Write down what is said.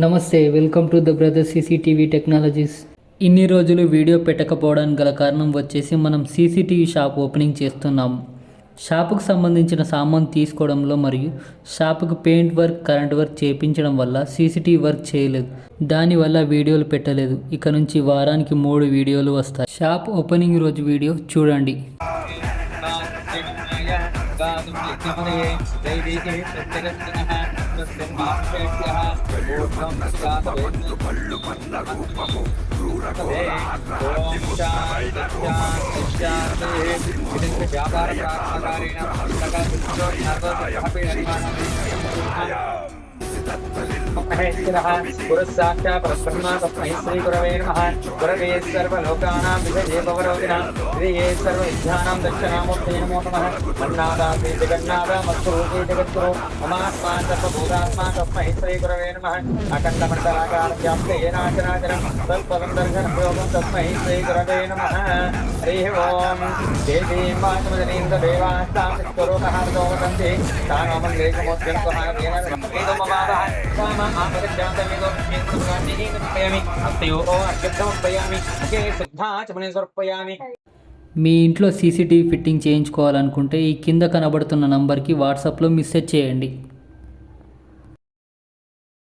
నమస్తే, welcome to the brother CCTV technologies. ఇన్ని రోజులు వీడియో పెట్టకపోవడానికి గల కారణం వచ్చేసి మనం సీసీటీవీ షాప్ ఓపెనింగ్ చేస్తున్నాము. షాపుకు సంబంధించిన సామాన్ తీసుకోవడంలో మరియు షాపుకు పెయింట్ వర్క్, కరెంట్ వర్క్ చేయించడం వల్ల సీసీటీవీ వర్క్ చేయలేదు. దానివల్ల వీడియోలు పెట్టలేదు. ఇక నుంచి వారానికి 3 వీడియోలు వస్తాయి. షాప్ ఓపెనింగ్ రోజు వీడియో చూడండి. पुरस्साक्षात् परब्रह्मा तस्मै श्रीगुरवे नमः. गुरवे सर्वलोकानां विजये भवरोगिणां विजये सर्वविद्यानां दक्षिणामूर्तये नमो नमः. मन्नादाते जगन्नाथ मत्स्वरूपे जगद्गुरो ममात्मा सर्वभूतात्मा तस्मै श्रीगुरवे नमः. अखण्डमण्डलाकारव्याप्ते येनाचराचरं तत्पदं दर्शनप्रयोगं तस्मै श्रीगुरवे नमः. हरिः ओम्. देवीं वाचमजनीं देवास्तां स्वरूपहार्दो वदन्ति तानमङ्गलेशमोद्यन्तः మీ ఇంట్లో సీసీటీవీ ఫిట్టింగ్ చేయించుకోవాలనుకుంటే ఈ కింద కనబడుతున్న నంబర్కి వాట్సాప్లో మెసేజ్ చేయండి.